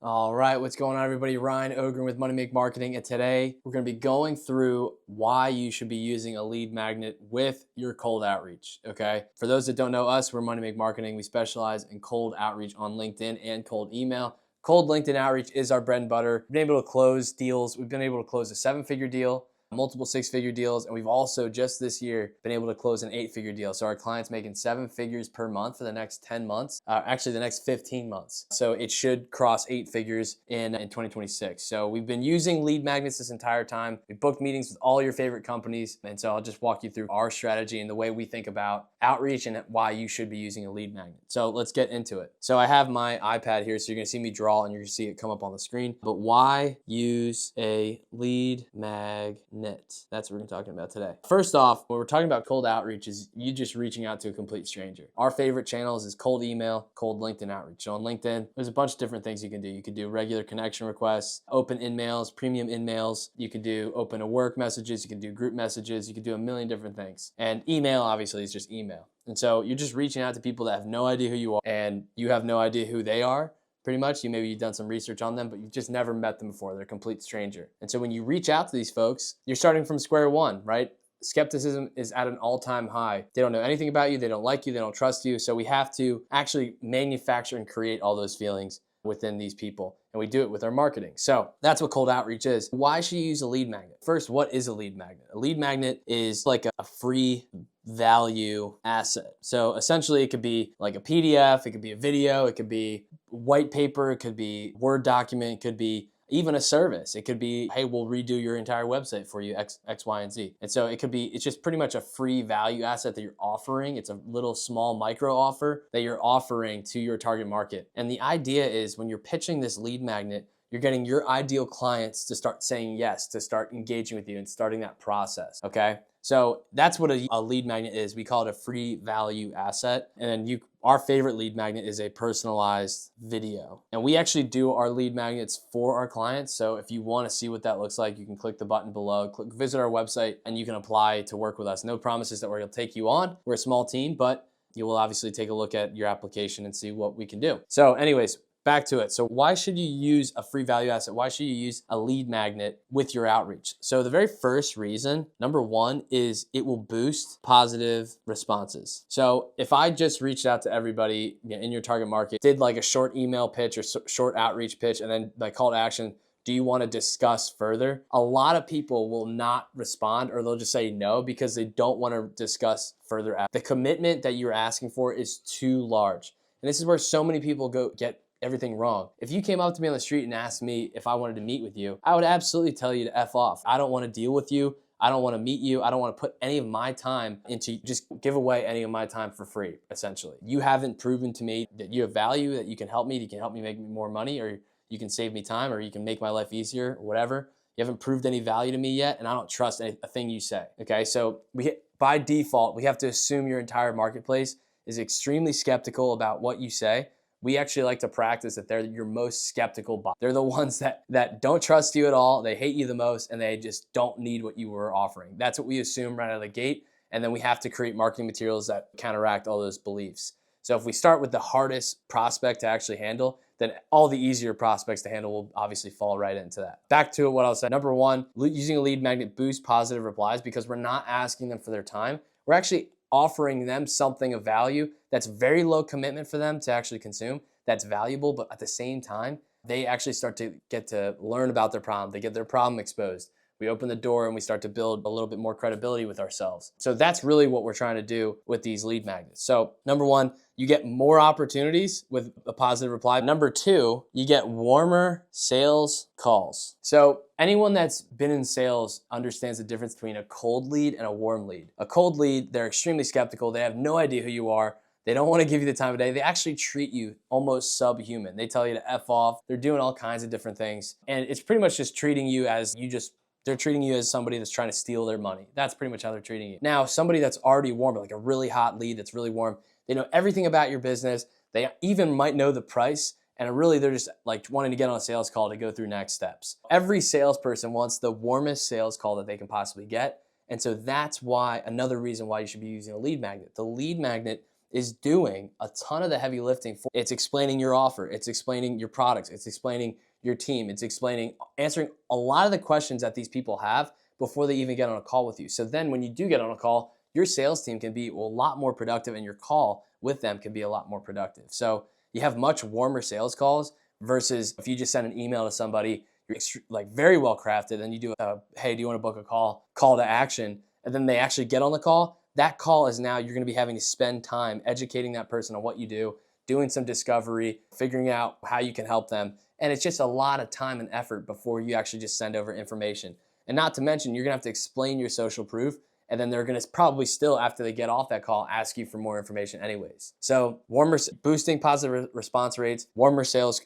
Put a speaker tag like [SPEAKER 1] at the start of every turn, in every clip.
[SPEAKER 1] All right, what's going on, everybody? Ryan Ogren with MoneyMake Marketing, and today we're going to be going through why you should be using a lead magnet with your cold outreach. Okay, for those that don't know us, we're MoneyMake Marketing. We specialize in cold outreach on LinkedIn and cold email. Cold LinkedIn outreach is our bread and butter. We've been able to close deals. We've been able to close a 7-figure deal, multiple 6-figure deals, and we've also just this year been able to close an 8-figure deal. So our clients making 7 figures per month for the next 10 months, actually the next 15 months. So it should cross 8 figures in 2026. So we've been using lead magnets this entire time. We booked meetings with all your favorite companies. And so I'll just walk you through our strategy and the way we think about outreach and why you should be using a lead magnet. So let's get into it. So I have my iPad here, so you're gonna see me draw and you're gonna see it come up on the screen. But why use a lead magnet? That's what we're gonna be talking about today. First off, when we're talking about cold outreach is you just reaching out to a complete stranger. Our favorite channels is cold email, cold LinkedIn outreach. So on LinkedIn, there's a bunch of different things you can do. You could do regular connection requests, open in-mails, premium in-mails. You could do open to work messages. You can do group messages. You could do a million different things. And email obviously is just email. And so you're just reaching out to people that have no idea who you are and you have no idea who they are. Pretty much, maybe you've done some research on them, but you've just never met them before. They're a complete stranger. And so when you reach out to these folks, you're starting from square one, right? Skepticism is at an all-time high. They don't know anything about you. They don't like you. They don't trust you. So we have to actually manufacture and create all those feelings within these people. And we do it with our marketing. So that's what cold outreach is. Why should you use a lead magnet? First, what is a lead magnet? A lead magnet is like a free value asset. So essentially it could be like a PDF, it could be a video, it could be white paper, it could be Word document, it could be even a service. It could be, hey, we'll redo your entire website for you, X, Y, and Z. And so it could be, it's just pretty much a free value asset that you're offering. It's a little small micro offer that you're offering to your target market. And the idea is when you're pitching this lead magnet, you're getting your ideal clients to start saying yes, to start engaging with you and starting that process, okay? So that's what a lead magnet is. We call it a free value asset. And then our favorite lead magnet is a personalized video. And we actually do our lead magnets for our clients. So if you want to see what that looks like, you can click the button below, visit our website, and you can apply to work with us. No promises that we're going to take you on. We're a small team, but you will obviously take a look at your application and see what we can do. So anyways, back to it. So why should you use a free value asset? Why should you use a lead magnet with your outreach? So the very first reason, number one, is it will boost positive responses. So if I just reached out to everybody in your target market, did like a short email pitch or short outreach pitch, and then like call to action, do you want to discuss further? A lot of people will not respond, or they'll just say no because they don't want to discuss further. The commitment that you're asking for is too large. And this is where so many people get everything wrong. If you came up to me on the street and asked me if I wanted to meet with you, I would absolutely tell you to F off. I don't want to deal with you. I don't want to meet you. I don't want to put any of my time into just give away any of my time for free, essentially. You haven't proven to me that you have value, that you can help me make more money, or you can save me time, or you can make my life easier, or whatever. You haven't proved any value to me yet, and I don't trust a thing you say, okay? So by default, we have to assume your entire marketplace is extremely skeptical about what you say. We actually like to practice that they're your most skeptical buyer. They're the ones that don't trust you at all. They hate you the most, and they just don't need what you were offering. That's what we assume right out of the gate. And then we have to create marketing materials that counteract all those beliefs. So if we start with the hardest prospect to actually handle, then all the easier prospects to handle will obviously fall right into that. Back to what I was saying. Number one, using a lead magnet boosts positive replies because we're not asking them for their time. We're actually offering them something of value that's very low commitment for them to actually consume, that's valuable, but at the same time, they actually start to get to learn about their problem. They get their problem exposed. We open the door and we start to build a little bit more credibility with ourselves. So that's really what we're trying to do with these lead magnets. So number one, you get more opportunities with a positive reply. Number two, you get warmer sales calls. So anyone that's been in sales understands the difference between a cold lead and a warm lead. A cold lead, they're extremely skeptical. They have no idea who you are. They don't want to give you the time of day. They actually treat you almost subhuman. They tell you to F off. They're doing all kinds of different things. And it's pretty much just treating you as they're treating you as somebody that's trying to steal their money. That's pretty much how they're treating you. Now, somebody that's already warm, like a really hot lead that's really warm, they know everything about your business. They even might know the price. And really, they're just like wanting to get on a sales call to go through next steps. Every salesperson wants the warmest sales call that they can possibly get. And so that's why, another reason why you should be using a lead magnet. The lead magnet is doing a ton of the heavy lifting for. It's explaining your offer, it's explaining your products, it's explaining your team, it's answering a lot of the questions that these people have before they even get on a call with you. So then when you do get on a call, your sales team can be a lot more productive and your call with them can be a lot more productive. So you have much warmer sales calls versus if you just send an email to somebody, you're like very well crafted, and you do a, hey, do you want to book a call to action, and then they actually get on the call. That call is now you're going to be having to spend time educating that person on what you do, doing some discovery, figuring out how you can help them. And it's just a lot of time and effort before you actually just send over information. And not to mention, you're gonna have to explain your social proof, and then they're gonna probably still, after they get off that call, ask you for more information anyways. So boosting positive response rates, warmer sales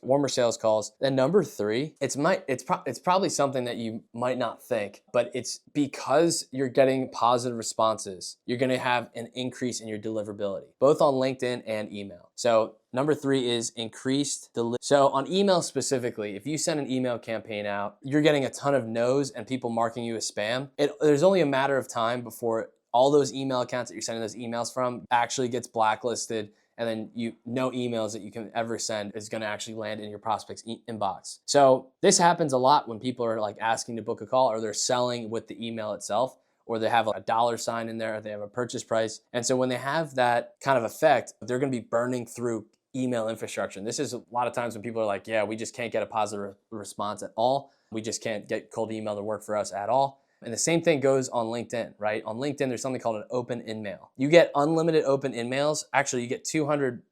[SPEAKER 1] calls. Then number 3, it's probably something that you might not think, but it's because you're getting positive responses, you're gonna have an increase in your deliverability, both on LinkedIn and email. So number 3 is increased delivery. So on email specifically, if you send an email campaign out, you're getting a ton of no's and people marking you as spam. There's only a matter of time before all those email accounts that you're sending those emails from actually gets blacklisted, and then no emails that you can ever send is gonna actually land in your prospect's inbox. So this happens a lot when people are like asking to book a call, or they're selling with the email itself, or they have a $ in there, or they have a purchase price. And so when they have that kind of effect, they're gonna be burning through email infrastructure. And this is a lot of times when people are like, yeah, we just can't get a positive response at all. We just can't get cold email to work for us at all. And the same thing goes on LinkedIn, right? On LinkedIn, there's something called an open in-mail. You get unlimited open in-mails. Actually, you get 200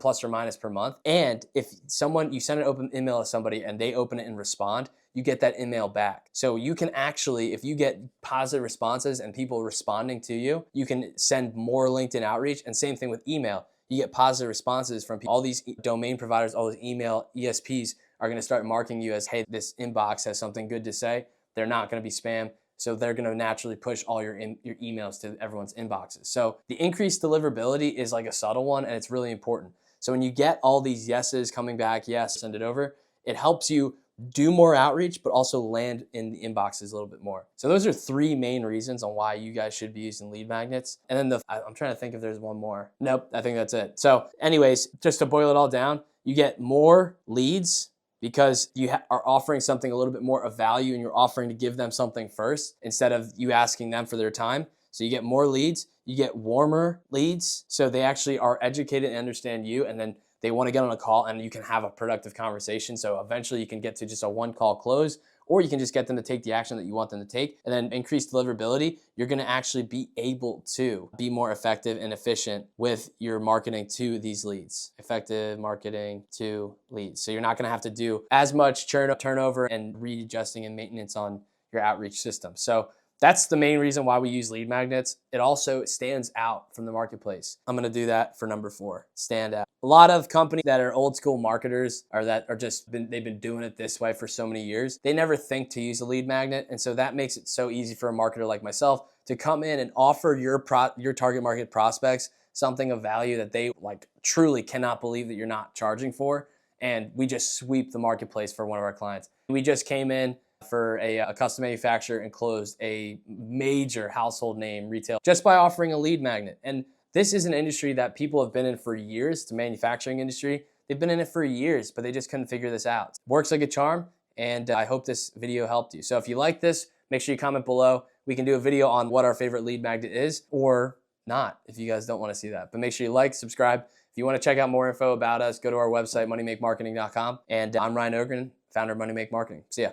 [SPEAKER 1] plus or minus per month. And if you send an open in-mail to somebody and they open it and respond, you get that email back. So you can actually, if you get positive responses and people responding to you, you can send more LinkedIn outreach. And same thing with email. You get positive responses from people. All these domain providers, all these email ESPs are gonna start marking you as, hey, this inbox has something good to say. They're not gonna be spam. So they're gonna naturally push all your emails to everyone's inboxes. So the increased deliverability is like a subtle one, and it's really important. So when you get all these yeses coming back, yes, send it over, it helps you do more outreach, but also land in the inboxes a little bit more. So those are 3 main reasons on why you guys should be using lead magnets. And then I'm trying to think if there's one more. Nope, I think that's it. So anyways, just to boil it all down, you get more leads because you are offering something a little bit more of value, and you're offering to give them something first instead of you asking them for their time. So you get more leads, you get warmer leads. So they actually are educated and understand you, and then they want to get on a call and you can have a productive conversation. So eventually you can get to just a 1-call close, or you can just get them to take the action that you want them to take. And then increased deliverability, you're going to actually be able to be more effective and efficient with your marketing to these leads. Effective marketing to leads. So you're not going to have to do as much turnover and readjusting and maintenance on your outreach system. So that's the main reason why we use lead magnets. It also stands out from the marketplace. I'm gonna do that for number 4, stand out. A lot of companies that are old school marketers, or that are they've been doing it this way for so many years, they never think to use a lead magnet. And so that makes it so easy for a marketer like myself to come in and offer your target market prospects something of value that they like truly cannot believe that you're not charging for. And we just sweep the marketplace for one of our clients. We just came in for a custom manufacturer and closed a major household name retail just by offering a lead magnet. And this is an industry that people have been in for years, the manufacturing industry. They've been in it for years, but they just couldn't figure this out. Works like a charm, and I hope this video helped you. So if you like this, make sure you comment below. We can do a video on what our favorite lead magnet is, or not, if you guys don't want to see that. But make sure you like, subscribe. If you want to check out more info about us, go to our website, moneymakemarketing.com. And I'm Ryan Ogren, founder of MoneyMake Marketing. See ya.